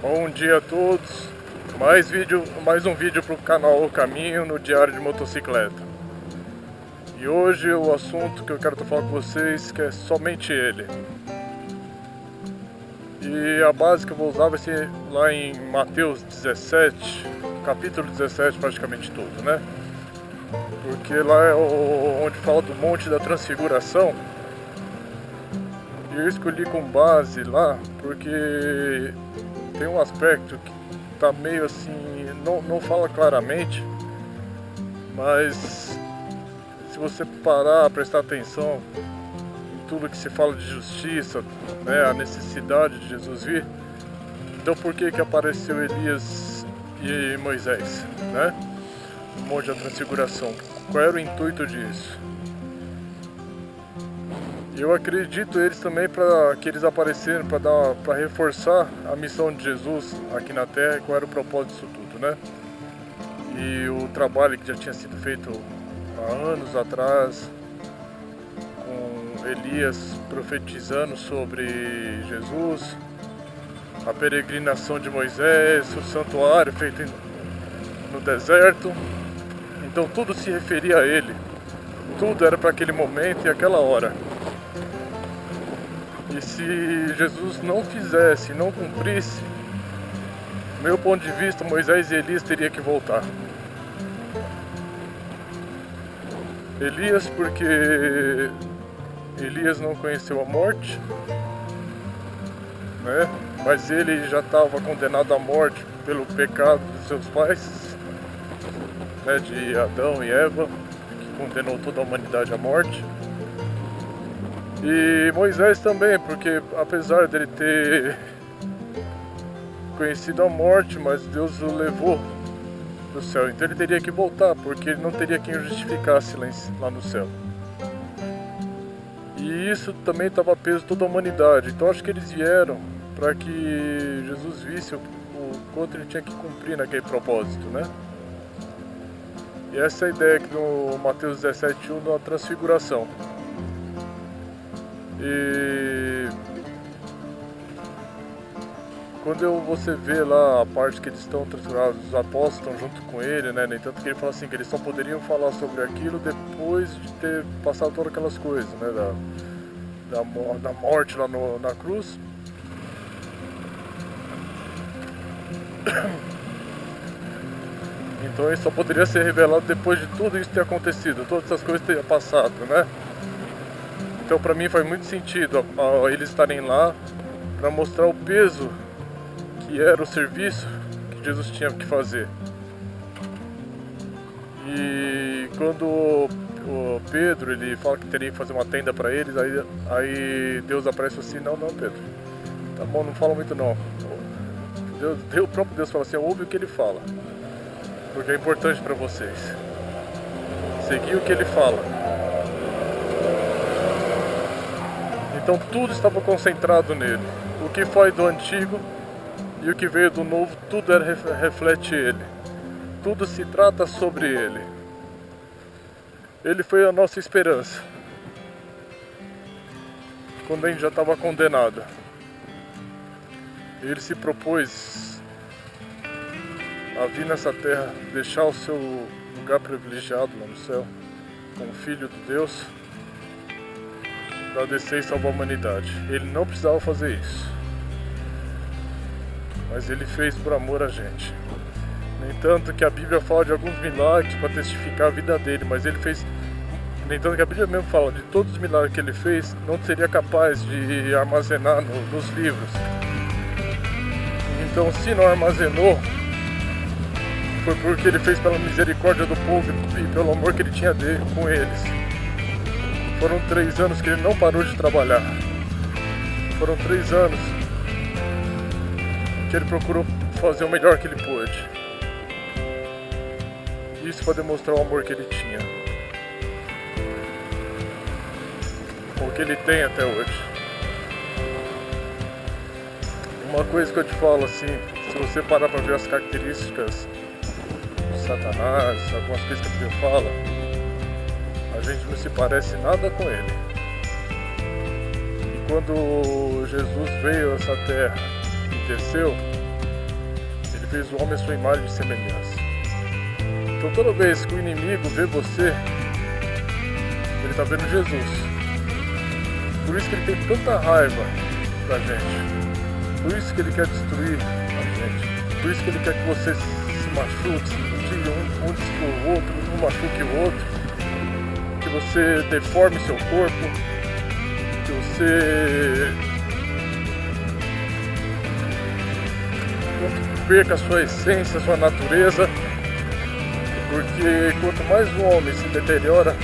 Bom dia a todos, mais um vídeo para o canal O Caminho no Diário de Motocicleta. E hoje o assunto que eu quero falar com vocês que é somente ele. E a base que eu vou usar vai ser lá em Mateus 17, capítulo 17 praticamente todo, né? Porque lá é onde fala do Monte da Transfiguração. E eu escolhi com base lá porque tem um aspecto que tá meio assim, não fala claramente, mas se você parar, prestar atenção em tudo que se fala de justiça, né, a necessidade de Jesus vir, então por que apareceu Elias e Moisés, né, no Monte da Transfiguração? Qual era o intuito disso? Eu acredito eles também para que eles apareceram para reforçar a missão de Jesus aqui na Terra, qual era o propósito disso tudo, né? E o trabalho que já tinha sido feito há anos atrás, com Elias profetizando sobre Jesus, a peregrinação de Moisés, o santuário feito no deserto. Então tudo se referia a ele, tudo era para aquele momento e aquela hora. E se Jesus não fizesse, não cumprisse, do meu ponto de vista, Moisés e Elias teriam que voltar. Elias porque Elias não conheceu a morte, né? Mas ele já estava condenado à morte pelo pecado dos seus pais, né? De Adão e Eva, que condenou toda a humanidade à morte. E Moisés também, porque apesar dele ter conhecido a morte, mas Deus o levou do céu, então ele teria que voltar, porque ele não teria quem o justificasse lá no céu. E isso também estava preso toda a humanidade, então acho que eles vieram para que Jesus visse o quanto ele tinha que cumprir naquele propósito, né? E essa é a ideia aqui no Mateus 17:1, da transfiguração. E quando você vê lá a parte que eles estão transfigurados, os apóstolos estão junto com ele, né? Nem tanto que ele fala assim, que eles só poderiam falar sobre aquilo depois de ter passado todas aquelas coisas, né? Da morte lá na cruz. Então ele só poderia ser revelado depois de tudo isso ter acontecido, todas essas coisas terem passado, né? Então para mim faz muito sentido eles estarem lá para mostrar o peso que era o serviço que Jesus tinha que fazer. E quando o Pedro ele fala que teria que fazer uma tenda para eles, aí Deus aparece assim, não Pedro, tá bom, não fala muito não. O próprio Deus fala assim, ouve o que ele fala, porque é importante para vocês. Seguir o que ele fala. Então tudo estava concentrado nele. O que foi do antigo e o que veio do novo, tudo reflete ele. Tudo se trata sobre ele. Ele foi a nossa esperança. Quando a gente já estava condenado, ele se propôs a vir nessa terra, deixar o seu lugar privilegiado lá no céu, como Filho de Deus, para descer e salvar a humanidade. Ele não precisava fazer isso, mas ele fez por amor a gente. Nem tanto que a Bíblia fala de alguns milagres para testificar a vida dele, mas ele fez. Nem tanto que a Bíblia mesmo fala de todos os milagres que ele fez, não seria capaz de armazenar nos livros. Então, se não armazenou, foi porque ele fez pela misericórdia do povo e pelo amor que ele tinha com eles. Foram 3 anos que ele não parou de trabalhar. Foram 3 anos que ele procurou fazer o melhor que ele pôde. Isso para demonstrar o amor que ele tinha. O que ele tem até hoje. Uma coisa que eu te falo assim, se você parar para ver as características de Satanás, algumas coisas que a Bíblia fala, a gente não se parece nada com ele. E quando Jesus veio a essa terra e desceu, fez o homem à sua imagem e semelhança. Então toda vez que o inimigo vê você, ele está vendo Jesus. Por isso que ele tem tanta raiva da gente. Por isso que ele quer destruir a gente. Por isso que ele quer que você se machuque, se tire um pro outro, um machuque o outro. Que você deforme seu corpo. Que você perca a sua essência, a sua natureza. Porque quanto mais o homem se deteriora,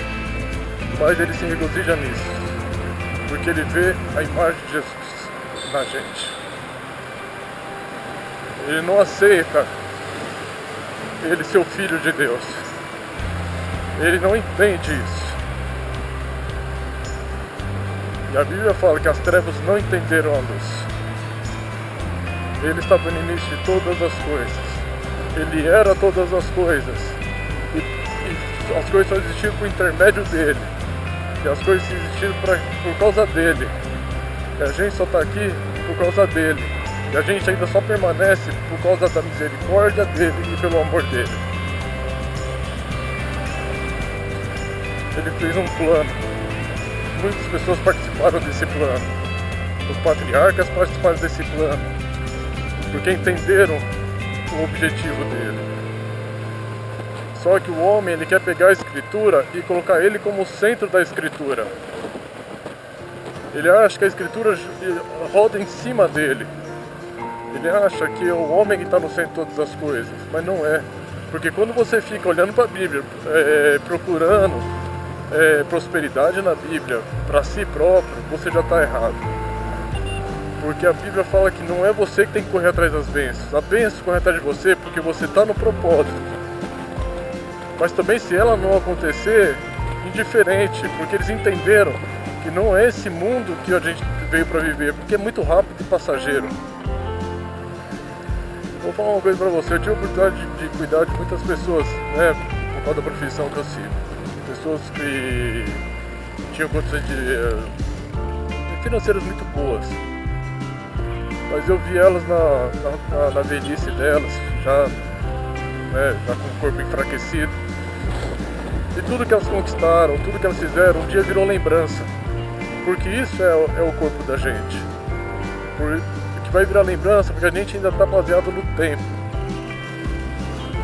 mais ele se regozija nisso. Porque ele vê a imagem de Jesus na gente. Ele não aceita ele ser o Filho de Deus. Ele não entende isso. E a Bíblia fala que as trevas não entenderam a luz. Ele estava no início de todas as coisas. Ele era todas as coisas. E as coisas só existiram por intermédio dele. E as coisas existiram por causa dele. E a gente só está aqui por causa dele. E a gente ainda só permanece por causa da misericórdia dele e pelo amor dele. Ele fez um plano. Muitas pessoas participaram desse plano. Os patriarcas participaram desse plano. Porque entenderam o objetivo dele. Só que o homem, ele quer pegar a escritura e colocar ele como o centro da escritura. Ele acha que a escritura roda em cima dele. Ele acha que é o homem que está no centro de todas as coisas, mas não é. Porque quando você fica olhando para a Bíblia, procurando prosperidade na Bíblia para si próprio, você já está errado. Porque a Bíblia fala que não é você que tem que correr atrás das bênçãos. A bênção corre atrás de você porque você está no propósito. Mas também se ela não acontecer, indiferente, porque eles entenderam que não é esse mundo que a gente veio para viver, porque é muito rápido e passageiro. Vou falar uma coisa para você, eu tive a oportunidade de cuidar de muitas pessoas, né, por causa da profissão que eu sigo. Pessoas que tinham condições financeiras muito boas. Mas eu vi elas na velhice delas, já com o corpo enfraquecido. E tudo que elas conquistaram, tudo que elas fizeram, um dia virou lembrança. Porque isso é o corpo da gente. Que vai virar lembrança porque a gente ainda está baseado no tempo.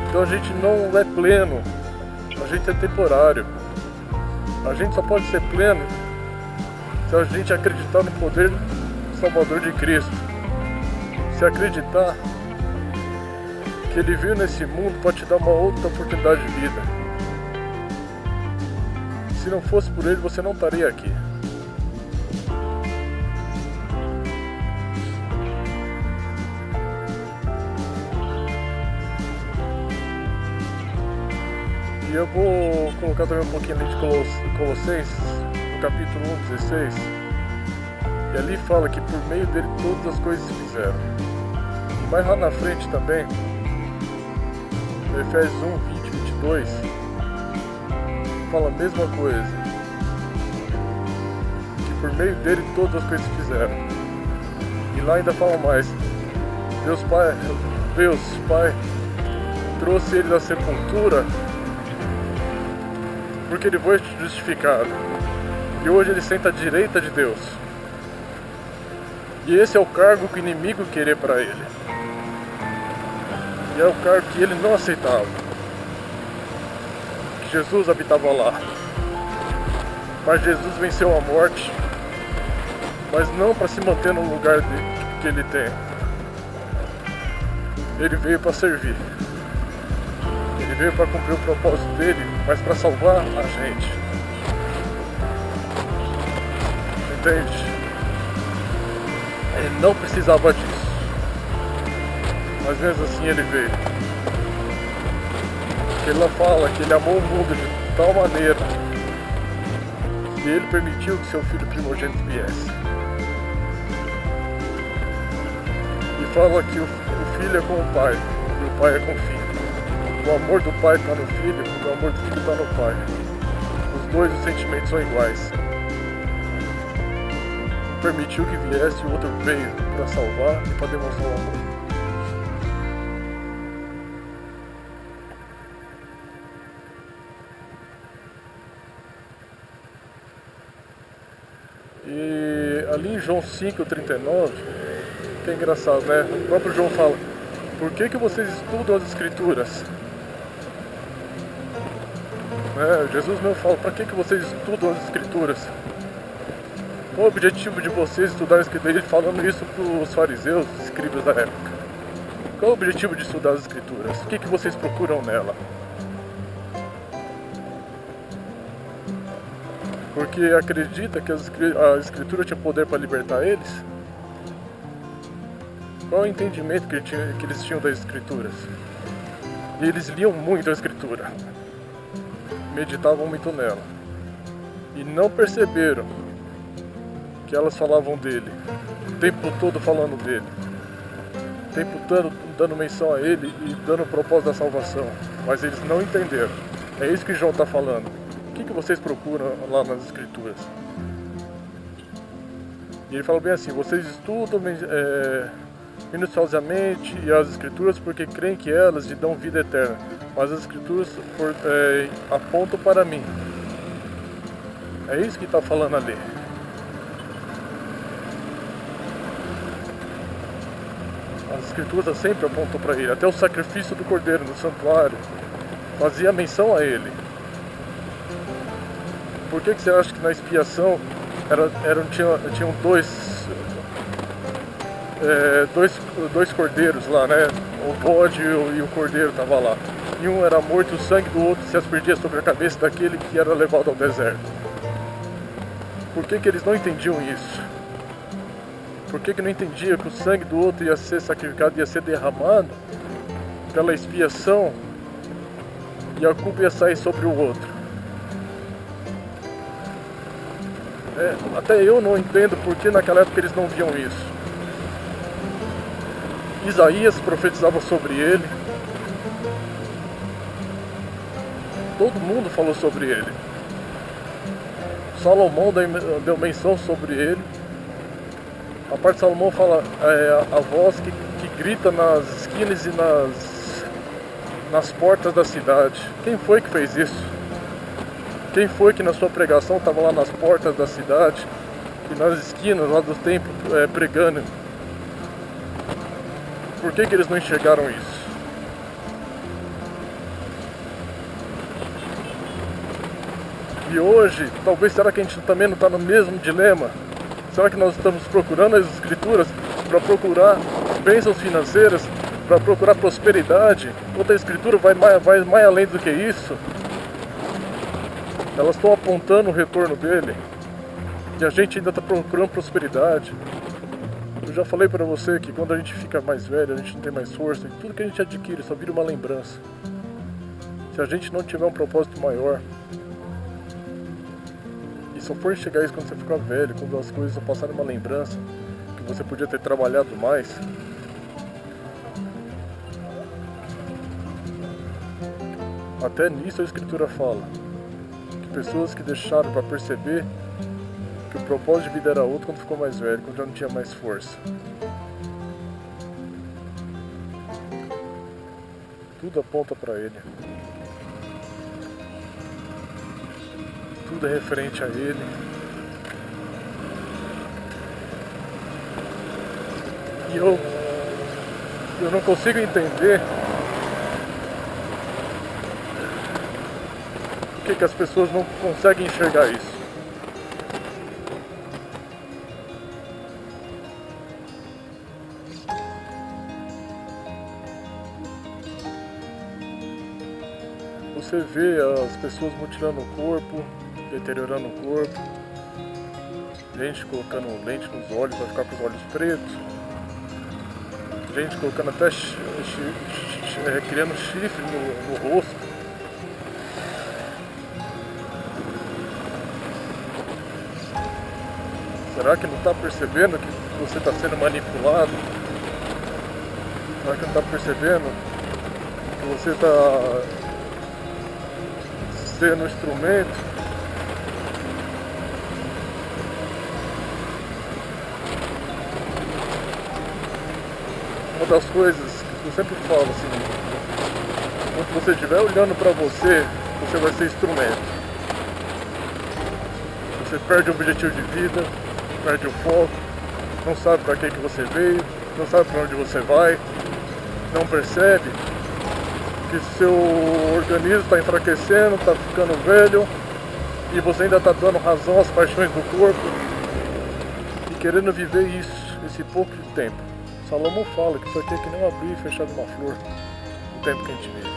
Então a gente não é pleno, a gente é temporário. A gente só pode ser pleno se a gente acreditar no poder salvador de Cristo. Se acreditar que Ele veio nesse mundo para te dar uma outra oportunidade de vida. Se não fosse por Ele, você não estaria aqui. E eu vou colocar também um pouquinho ali de Colossenses, no capítulo 1, 16. E ali fala que por meio dele todas as coisas se fizeram. E mais lá na frente também, no Efésios 1, 20, 22, fala a mesma coisa. Que por meio dele todas as coisas se fizeram. E lá ainda fala mais. Deus Pai trouxe ele da sepultura porque ele foi justificado. E hoje ele senta à direita de Deus. E esse é o cargo que o inimigo queria para ele. E é o cargo que ele não aceitava. Que Jesus habitava lá. Mas Jesus venceu a morte. Mas não para se manter no lugar que ele tem. Ele veio para servir. Ele veio para cumprir o propósito dele, mas para salvar a gente. Entende? Ele não precisava disso. Mas mesmo assim ele veio. Porque ele fala que ele amou o mundo de tal maneira que ele permitiu que seu filho primogênito viesse. E fala que o filho é com o pai e o pai é com o filho. O amor do pai está no filho e o amor do filho está no pai. Os dois, os sentimentos são iguais. Um permitiu que viesse e o outro veio para salvar e para demonstrar o amor. ali em João 5:39, que é engraçado, né? O próprio João fala: por que vocês estudam as escrituras? Jesus mesmo fala: para que vocês estudam as escrituras? Qual o objetivo de vocês estudar as escrituras? Ele falando isso para os fariseus, os escribas da época. Qual o objetivo de estudar as escrituras? O que vocês procuram nela? Porque acredita que a escritura tinha poder para libertar eles? Qual o entendimento que eles tinham das escrituras? E eles liam muito a escritura, meditavam muito nela, e não perceberam que elas falavam dele, o tempo todo falando dele, o tempo todo dando menção a ele e dando o propósito da salvação, mas eles não entenderam. É isso que João está falando. O que vocês procuram lá nas escrituras? E ele fala bem assim: vocês estudam minuciosamente as escrituras porque creem que elas lhe dão vida eterna, mas as escrituras apontam para mim. É isso que está falando ali. As escrituras sempre apontam para ele. Até o sacrifício do cordeiro no santuário fazia menção a ele. Por que você acha que na expiação tinham dois cordeiros lá, né? O bode e o cordeiro estavam lá. E um era morto, o sangue do outro se aspergia sobre a cabeça daquele que era levado ao deserto. Por que eles não entendiam isso? Por que não entendia que o sangue do outro ia ser sacrificado, ia ser derramado pela expiação e a culpa ia sair sobre o outro? Até eu não entendo por que naquela época eles não viam isso. Isaías profetizava sobre ele. Todo mundo falou sobre ele. Salomão deu menção sobre ele. A parte de Salomão fala a voz que grita nas esquinas e nas portas da cidade. Quem foi que fez isso? Quem foi que na sua pregação estava lá nas portas da cidade e nas esquinas lá do templo pregando? Por que eles não enxergaram isso? E hoje, talvez, será que a gente também não está no mesmo dilema? Será que nós estamos procurando as escrituras para procurar bênçãos financeiras, para procurar prosperidade? Outra escritura vai mais além do que isso. Elas estão apontando o retorno dele. E a gente ainda está procurando prosperidade. Eu já falei para você que quando a gente fica mais velho, a gente não tem mais força, e tudo que a gente adquire só vira uma lembrança. Se a gente não tiver um propósito maior, e só for chegar isso quando você ficar velho, quando as coisas só passarem uma lembrança, que você podia ter trabalhado mais, até nisso a escritura fala que pessoas que deixaram para perceber que o propósito de vida era outro quando ficou mais velho, quando já não tinha mais força. Tudo aponta para ele. Tudo é referente a ele. E eu não consigo entender por que as pessoas não conseguem enxergar isso. Você vê as pessoas mutilando o corpo, deteriorando o corpo, gente colocando lente nos olhos para ficar com os olhos pretos, gente colocando até criando chifre no rosto. Será que não está percebendo que você está sendo manipulado? Será que não está percebendo que você está sendo um instrumento? Uma das coisas que eu sempre falo assim, quando você estiver olhando para você, você vai ser instrumento. Você perde o objetivo de vida, perde o foco, não sabe para que você veio, não sabe para onde você vai, não percebe que seu organismo está enfraquecendo, está ficando velho e você ainda está dando razão às paixões do corpo e querendo viver isso, esse pouco de tempo. Salomão fala que isso aqui é que nem abrir e fechar uma flor, o tempo que a gente vive.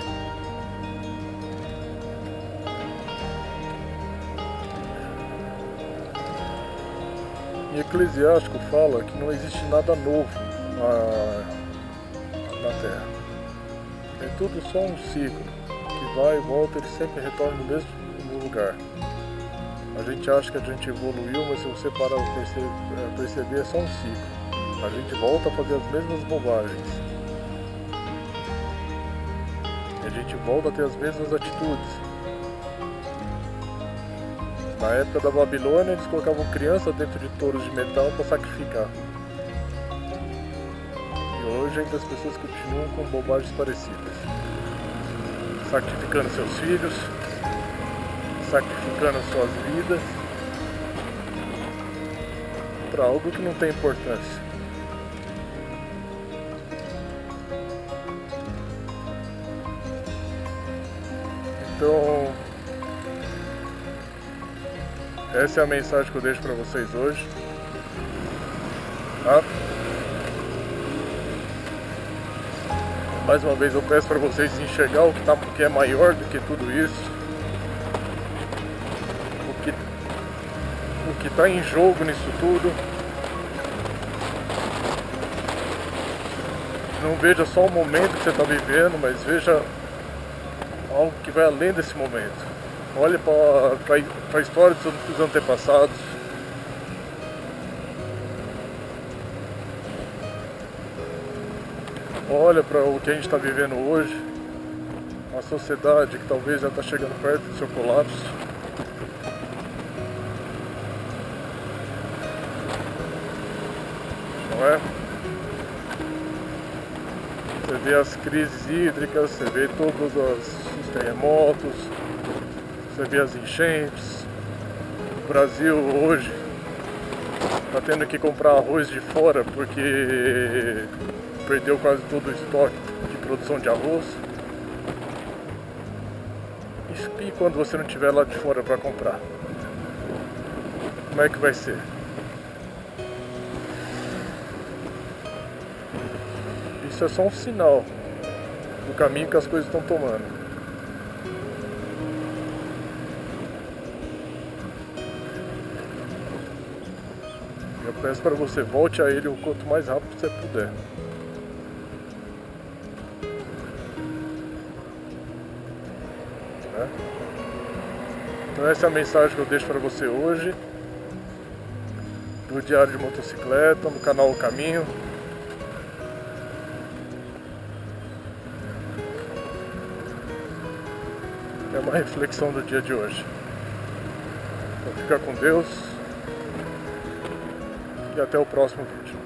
Em Eclesiástico fala que não existe nada novo na Terra. É tudo só um ciclo, que vai e volta, ele sempre retorna no mesmo lugar. A gente acha que a gente evoluiu, mas se você parar para perceber, é só um ciclo. A gente volta a fazer as mesmas bobagens. A gente volta a ter as mesmas atitudes. Na época da Babilônia, eles colocavam criança dentro de touros de metal para sacrificar. E hoje ainda as pessoas continuam com bobagens parecidas. Sacrificando seus filhos, sacrificando suas vidas para algo que não tem importância. Então, essa é a mensagem que eu deixo para vocês hoje. Tá? Mais uma vez eu peço para vocês enxergar o que é maior do que tudo isso. O que está em jogo nisso tudo. Não veja só o momento que você está vivendo, mas veja algo que vai além desse momento. Olhe para a história dos antepassados. Olha para o que a gente está vivendo hoje. Uma sociedade que talvez já está chegando perto do seu colapso. Não é? Você vê as crises hídricas, você vê todos os terremotos, você vê as enchentes. O Brasil hoje está tendo que comprar arroz de fora porque perdeu quase todo o estoque de produção de arroz. E quando você não tiver lá de fora para comprar? Como é que vai ser? Isso é só um sinal do caminho que as coisas estão tomando. Eu peço para você, volte a ele o quanto mais rápido você puder. Né? Então essa é a mensagem que eu deixo para você hoje, do Diário de Motocicleta, no canal O Caminho. É uma reflexão do dia de hoje. Então fica com Deus e até o próximo vídeo.